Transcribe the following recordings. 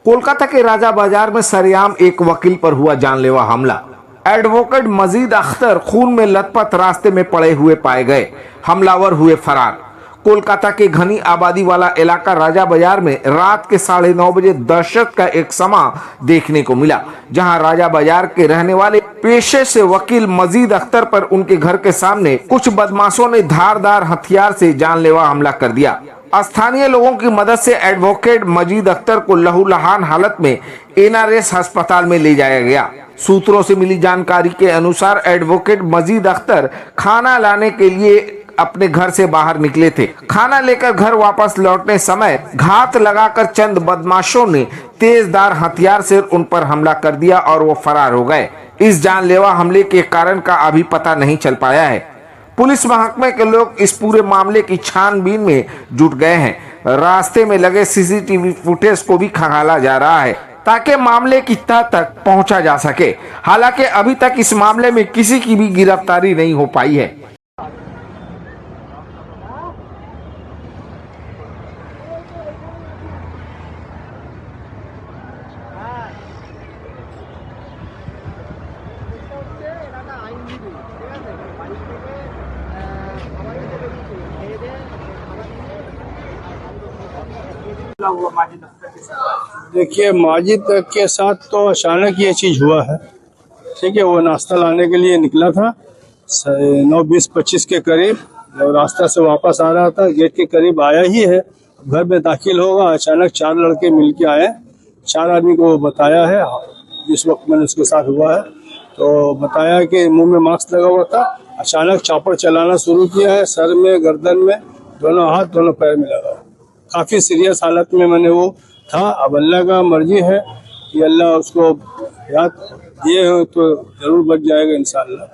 कोलकाता के राजा बाजार में सरेआम एक वकील पर हुआ जानलेवा हमला। एडवोकेट मजीद अख्तर खून में लथपथ रास्ते में पड़े हुए पाए गए। हमलावर हुए फरार। कोलकाता के घनी आबादी वाला इलाका राजा बाजार में रात के 9:30 बजे दहशत का एक समा देखने को मिला, जहां राजा बाजार के रहने वाले पेशे से वकील मजीद अख्तर पर उनके घर के सामने कुछ बदमाशों ने धारदार हथियार से जानलेवा हमला कर दिया। स्थानीय लोगों की मदद से एडवोकेट मजीद अख्तर को लहूलुहान हालत में एनआरएस अस्पताल में ले जाया गया। सूत्रों से मिली जानकारी के अनुसार एडवोकेट मजीद अख्तर खाना लाने के लिए अपने घर से बाहर निकले थे। खाना लेकर घर वापस लौटने समय घात लगाकर चंद बदमाशों ने तेजधार हथियार से उन पर हमला कर दिया और वो फरार हो गए। इस जानलेवा हमले के कारण का अभी पता नहीं चल पाया है। पुलिस महकमे के लोग इस पूरे मामले की छानबीन में जुट गए हैं। रास्ते में लगे सीसीटीवी फुटेज को भी खंगाला जा रहा है ताकि मामले की तह तक पहुंचा जा सके। हालांकि अभी तक इस मामले में किसी की भी गिरफ्तारी नहीं हो पाई है। देखिए, माजिद के साथ तो अचानक ये चीज़ हुआ है। ठीक है, वो नाश्ता लाने के लिए निकला था 9:20-25 के करीब। जब रास्ता से वापस आ रहा था, गेट के करीब आया ही है, घर में दाखिल होगा, अचानक 4 लड़के मिलके आए। 4 आदमी को बताया है, जिस वक्त मैंने उसके साथ हुआ है तो बताया कि मुंह में मास्क लगा हुआ था। अचानक चापर चलाना शुरू किया है, सर में, गर्दन में, दोनों हाथ दोनों पैर में लगा। काफ़ी सीरियस हालत में मैंने वो था। अब अल्लाह का मर्जी है कि अल्लाह उसको याद दिए हो तो जरूर बच जाएगा इंशाअल्लाह।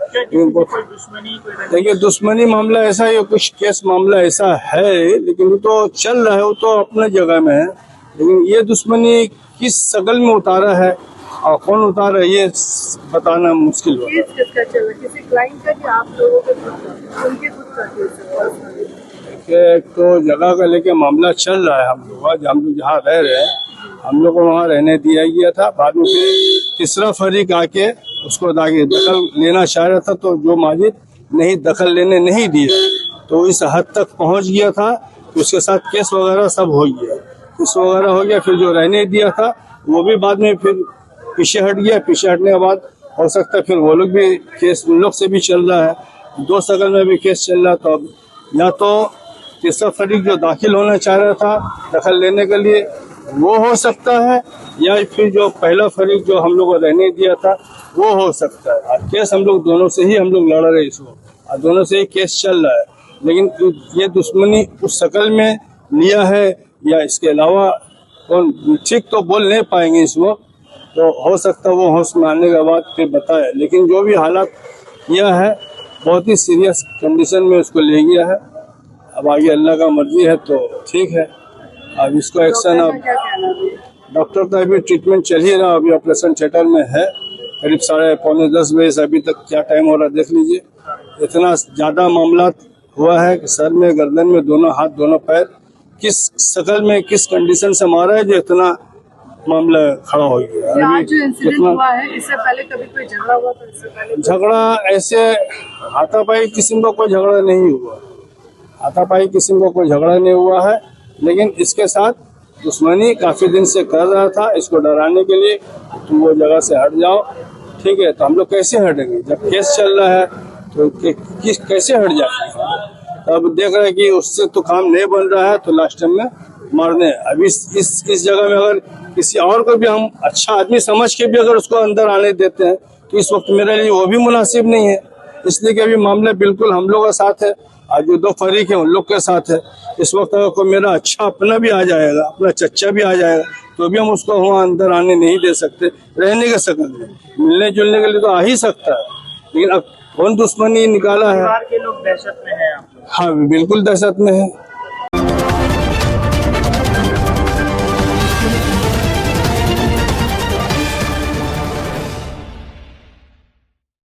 देखिए, दुश्मनी मामला ऐसा है, कुछ केस मामला ऐसा है, लेकिन वो तो चल रहा है, वो तो अपने जगह में है। लेकिन ये दुश्मनी किस शक्ल में उतारा है और कौन उतारा है, ये बताना मुश्किल है। एक तो जगह का लेके मामला चल रहा है। हम लोग जहाँ रह रहे हैं, हम लोग को वहाँ रहने दिया गया था। बाद में फिर तीसरा फरीक आके उसको दखल लेना चाह रहा था, तो जो माजिद नहीं दखल लेने नहीं दिया, तो इस हद तक पहुँच गया था कि उसके साथ केस वगैरह सब हो गया। केस वगैरह हो गया, फिर जो रहने दिया था वो भी बाद में फिर पीछे हट गया। पीछे हटने के बाद हो सकता है फिर वो लोग भी केस उन लोग से भी चल रहा है, 2 शक्ल में भी केस चल रहा। तो अब या तो तीसरा फरीक जो दाखिल होना चाह रहा था दखल लेने के लिए, वो हो सकता है, या फिर जो पहला फरीक जो हम लोग को रहने दिया था वो हो सकता है। केस हम लोग दोनों से ही हम लोग लड़ रहे इसको, और दोनों से ही केस चल रहा है। लेकिन ये दुश्मनी उस शक्ल में लिया है या इसके अलावा कौन, ठीक तो बोल नहीं पाएंगे इस वक्त। तो हो सकता है वो होश में आने के बाद फिर बताए। लेकिन जो भी हालात किया है, बहुत ही सीरियस कंडीशन में उसको ले गया है। अब आगे अल्लाह का मर्जी है तो ठीक है। अब इसको एक्शन, अब डॉक्टर का अभी ट्रीटमेंट चल ही रहा, अभी ऑपरेशन थिएटर में है। करीब 9:45-10 बजे से अभी तक क्या टाइम हो रहा है देख लीजिए। इतना ज़्यादा मामला हुआ है कि सर में, गर्दन में, दोनों हाथ दोनों पैर, किस शक्ल में किस कंडीशन से मारा है जो इतना मामला खड़ा हो गया। कितना हुआ है, इससे पहले कभी कोई झगड़ा हुआ था? इससे पहले झगड़ा ऐसे हाथापाई किस्म का कोई झगड़ा नहीं हुआ। हाथापाई किस्म का कोई झगड़ा नहीं हुआ है, लेकिन इसके साथ दुश्मनी काफ़ी दिन से कर रहा था, इसको डराने के लिए तुम वो जगह से हट जाओ। ठीक है, तो हम लोग कैसे हटेंगे जब केस चल रहा है, तो कैसे हट जाएंगे? अब देख रहे हैं कि उससे तो काम नहीं बन रहा है, तो लास्ट टाइम में मारने। अब इस जगह में अगर किसी और को भी हम अच्छा आदमी समझ के भी अगर उसको अंदर आने देते हैं, तो इस वक्त मेरे लिए वो भी मुनासिब नहीं है। इसलिए कि अभी मामला बिल्कुल हम लोगों का साथ है, आज जो 2 फरीक हैं उन लोग के साथ है। इस वक्त अगर कोई मेरा अच्छा अपना भी आ जाएगा, अपना चच्चा भी आ जाएगा, तो भी हम उसको वहाँ अंदर आने नहीं दे सकते। रहने के शक्ल में मिलने जुलने के लिए तो आ ही सकता है, लेकिन अब कौन दुश्मनी निकाला है। परिवार के लोग दहशत में हैं आप लोग? हाँ, बिल्कुल दहशत में है।